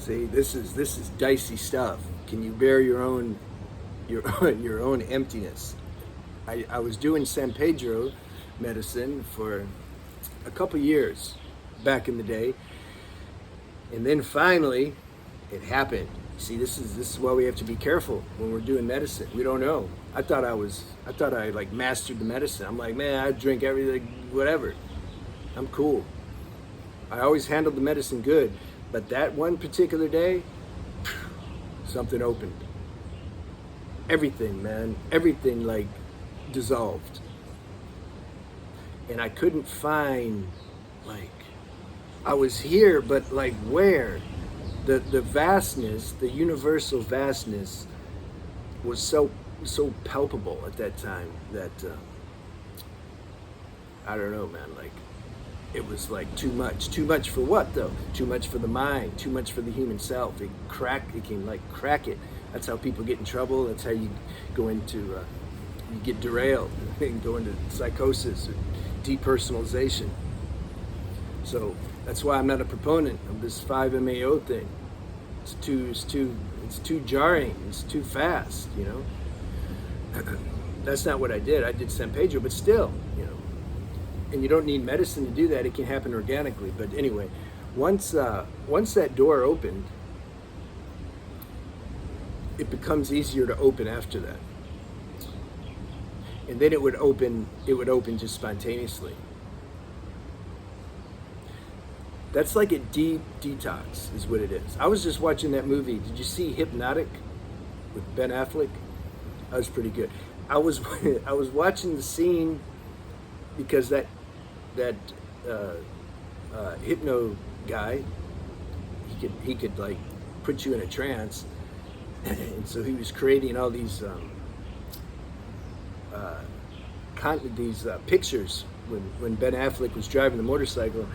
See, this is dicey stuff. Can you bear your own your own emptiness? I was doing San Pedro medicine for a couple years back in the day, and then finally it happened. See, this is why we have to be careful when we're doing medicine. We don't know. I thought I like mastered the medicine. I'm like, man, I drink everything, whatever. I'm cool. I always handled the medicine good, but that one particular day, something opened. Everything, man, everything like dissolved, and I couldn't find, like, I was here, but like where? The vastness, the universal vastness, was so palpable at that time that I don't know, man. Like, it was like too much. Too much for what though? Too much for the mind. Too much for the human self. It can like crack it. That's how people get in trouble. That's how you go into you get derailed and go into psychosis or depersonalization. So that's why I'm not a proponent of this 5-MAO thing. It's too jarring. It's too fast, you know. That's not what I did. I did San Pedro, but still, you know. And you don't need medicine to do that. It can happen organically. But anyway, once that door opened, it becomes easier to open after that. And then it would open just spontaneously. That's like a deep detox is what it is. I was just watching that movie. Did you see Hypnotic with Ben Affleck? That was pretty good. I was watching the scene because that hypno guy, he could like put you in a trance, and so he was creating all these pictures when Ben Affleck was driving the motorcycle,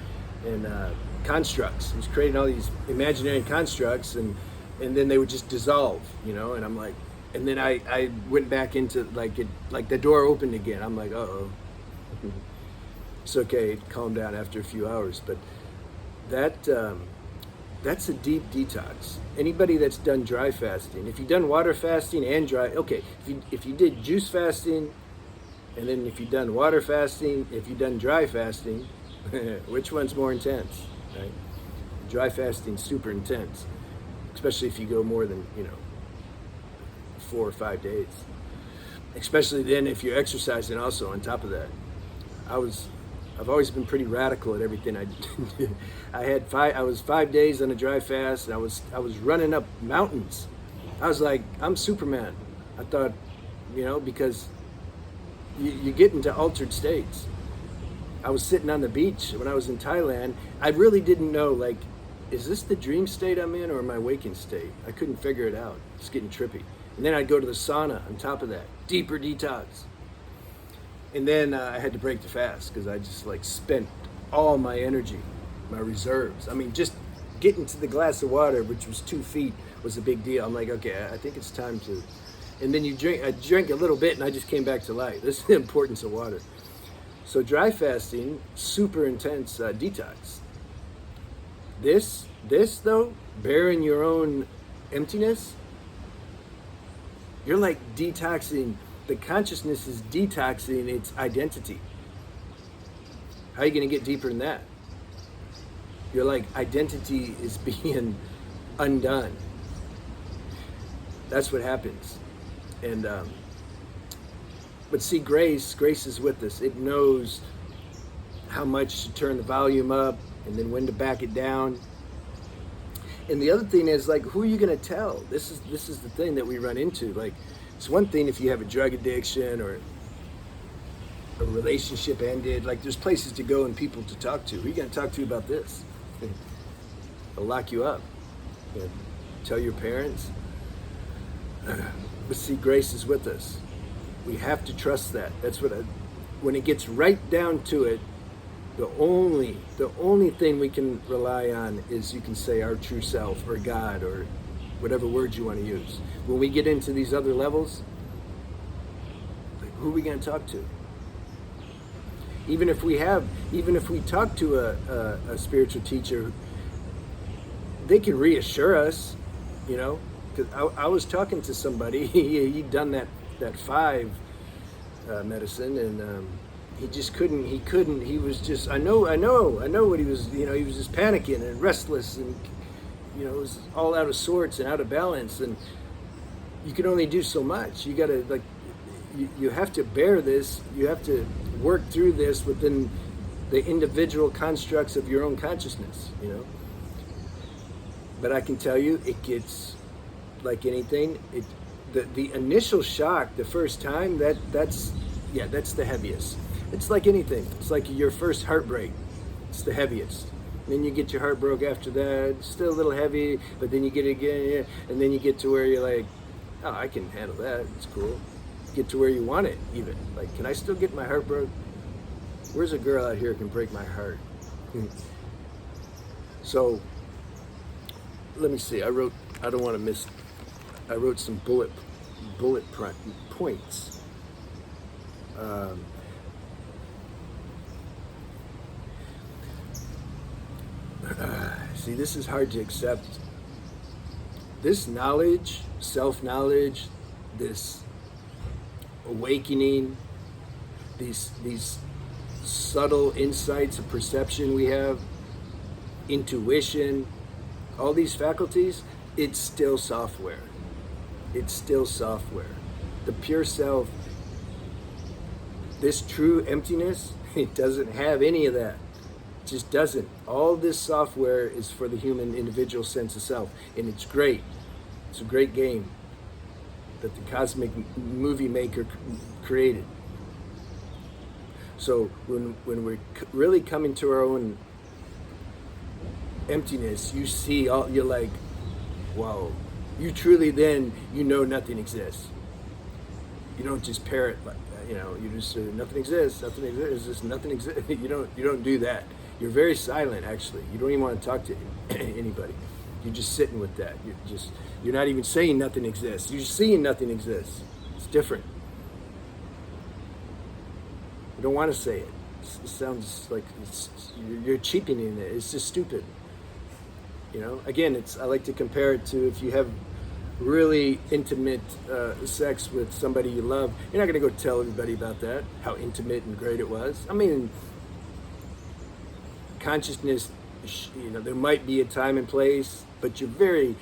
and constructs. He was creating all these imaginary constructs, and then they would just dissolve, you know. And I'm like, and then I went back into like the door opened again. I'm like, uh-oh. It's okay, calm down after a few hours. But that's a deep detox. Anybody that's done dry fasting, if you've done water fasting and dry, okay, if you did juice fasting, and then if you've done water fasting, if you've done dry fasting, which one's more intense, right? Dry fasting's super intense, especially if you go more than, 4 or 5 days. Especially then if you're exercising also on top of that. I've always been pretty radical at everything I do. I was 5 days on a dry fast, and I was running up mountains. I was like, I'm Superman. I thought, because you get into altered states. I was sitting on the beach when I was in Thailand. I really didn't know, like, is this the dream state I'm in or my waking state? I couldn't figure it out. It's getting trippy. And then I'd go to the sauna on top of that. Deeper detox. And then I had to break the fast because I just like spent all my energy, my reserves. I mean, just getting to the glass of water, which was 2 feet, was a big deal. I'm like, okay, I think it's time to. And then I drank a little bit and I just came back to life. This is the importance of water. So dry fasting, super intense detox. This though, bearing your own emptiness, you're like detoxing. The consciousness is detoxing its identity. How are you going to get deeper than that? You're like, identity is being undone. That's what happens. And but see, grace is with us. It knows how much to turn the volume up and then when to back it down. And the other thing is, like, who are you going to tell? This is the thing that we run into. Like, it's one thing if you have a drug addiction or a relationship ended. Like, there's places to go and people to talk to. Who are you going to talk to about this? They'll lock you up. Tell your parents. But see, grace is with us. We have to trust that. That's what when it gets right down to it, the only thing we can rely on is, you can say, our true self or God or whatever words you want to use. When we get into these other levels, like, who are we going to talk to? Even if we talk to a spiritual teacher, they can reassure us, you know, because I was talking to somebody, he'd done that 5 medicine, and he just couldn't, he was just, I know what he was, you know, he was just panicking and restless, and, you know, it was all out of sorts and out of balance, and you can only do so much. You gotta, like, you have to bear this, you have to work through this within the individual constructs of your own consciousness, you know. But I can tell you, it gets, like anything, the initial shock the first time, that's the heaviest. It's like anything. It's like your first heartbreak. It's the heaviest. Then you get your heart broke after that. It's still a little heavy, but then you get it again, yeah. And then you get to where you're like, oh, I can handle that. It's cool. Get to where you want it, even. Like, can I still get my heart broke? Where's a girl out here who can break my heart? So, let me see. I wrote some bullet points. See, this is hard to accept. This knowledge, self-knowledge, this awakening, these subtle insights of perception we have, intuition, all these faculties, it's still software. It's still software. The pure self, this true emptiness, it doesn't have any of that. It just doesn't. All this software is for the human individual sense of self, and it's great. It's a great game that the cosmic movie maker created. So when we're really coming to our own emptiness, you see all, you're like, whoa. You truly then, you know nothing exists. You don't just parrot, like, you know, you just say, nothing exists, it's just nothing exists. You don't do that. You're very silent, actually. You don't even want to talk to anybody. You're just sitting with that. You're not even saying nothing exists. You're seeing nothing exists. It's different. You don't want to say it. It sounds like you're cheapening it. It's just stupid. You know, again, I like to compare it to if you have really intimate sex with somebody you love, you're not going to go tell everybody about that, how intimate and great it was. I mean, consciousness, you know, there might be a time and place, but you're very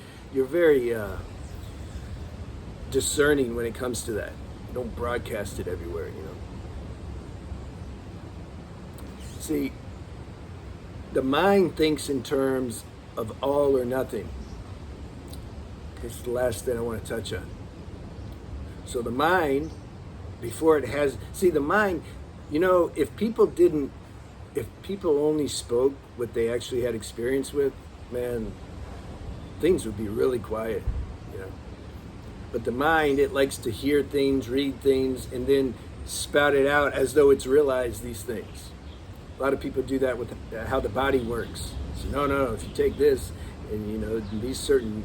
discerning when it comes to that. You don't broadcast it everywhere, you know. See, the mind thinks in terms of all or nothing. This is the last thing I want to touch on. So the mind, before it has, see the mind, you know, if people only spoke what they actually had experience with, man, things would be really quiet, you know. But the mind, it likes to hear things, read things, and then spout it out as though it's realized these things. A lot of people do that with how the body works. So no, if you take this, and you know, these certain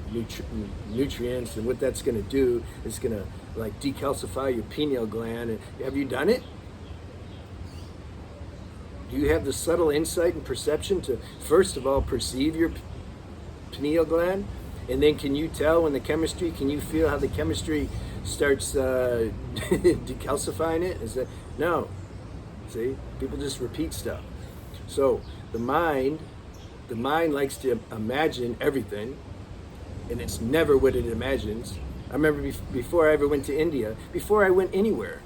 nutrients, and what that's going to do is going to like decalcify your pineal gland. And have you done it? Do you have the subtle insight and perception to, first of all, perceive your pineal gland? And then can you tell when can you feel how the chemistry starts decalcifying it? Is that, no. See, people just repeat stuff. So the mind likes to imagine everything, and it's never what it imagines. I remember before I ever went to India, before I went anywhere,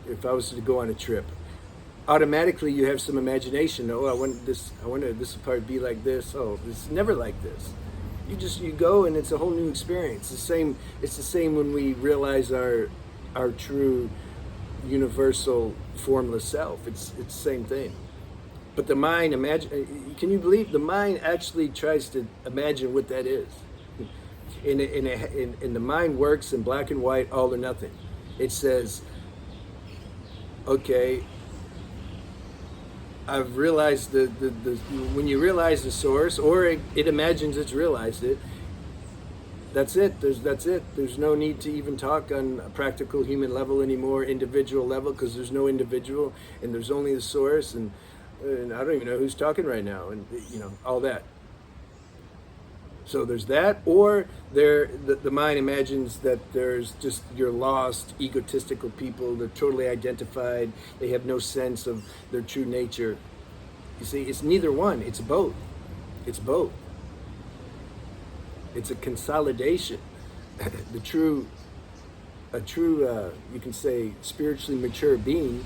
if I was to go on a trip, automatically you have some imagination. Oh, I wonder this will probably be like this. Oh, it's never like this. You go, and it's a whole new experience. It's the same when we realize our true universal formless self. It's the same thing. But the mind, can you believe the mind actually tries to imagine what that is? And the mind works in black and white, all or nothing. It says, okay, I've realized when you realize the source, or it imagines it's realized it, that's it. There's no need to even talk on a practical human level anymore, individual level, because there's no individual, and there's only the source, and I don't even know who's talking right now, and you know, all that. So there's that, or the mind imagines that there's just you're lost, egotistical people. They're totally identified. They have no sense of their true nature. You see, it's neither one. It's both. It's both. It's a consolidation. A true, you can say, spiritually mature being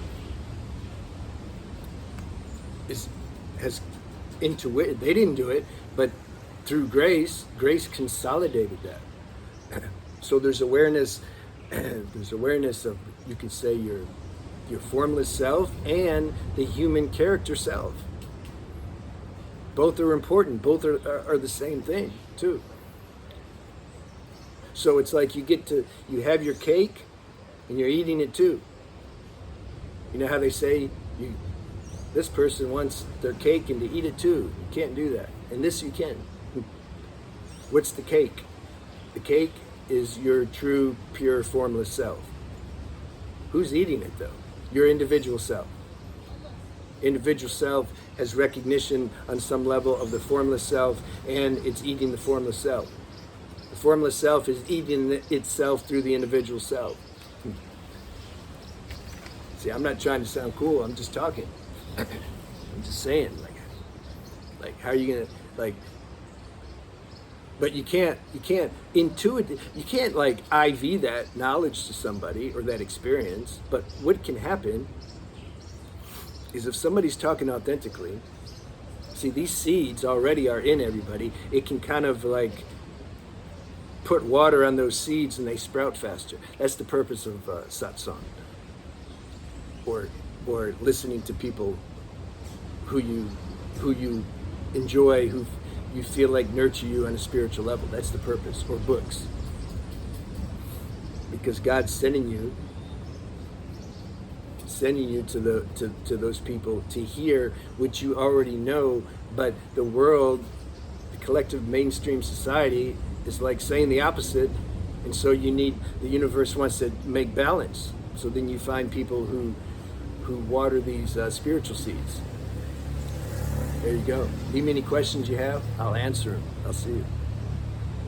has intuited. They didn't do it, but through grace consolidated that. So there's awareness. There's awareness of, you could say, your formless self and the human character self. Both are important. Both are the same thing too. So it's like you have your cake and you're eating it too. You know how they say this person wants their cake and to eat it too. You can't do that. And this you can. What's the cake? The cake is your true, pure, formless self. Who's eating it though? Your individual self. Individual self has recognition on some level of the formless self, and it's eating the formless self. The formless self is eating itself through the individual self. See, I'm not trying to sound cool. I'm just talking. I'm just saying, like, how are you gonna, like? But you can't intuit. You can't like IV that knowledge to somebody or that experience. But what can happen is if somebody's talking authentically. See, these seeds already are in everybody. It can kind of like put water on those seeds and they sprout faster. That's the purpose of satsang. Or listening to people who you enjoy, who you feel like nurture you on a spiritual level. That's the purpose. Or books. Because God's sending you to those people to hear what you already know, but the world, the collective mainstream society is like saying the opposite, and so the universe wants to make balance. So then you find people who water these spiritual seeds. There you go. Leave me any questions you have, I'll answer them. I'll see you.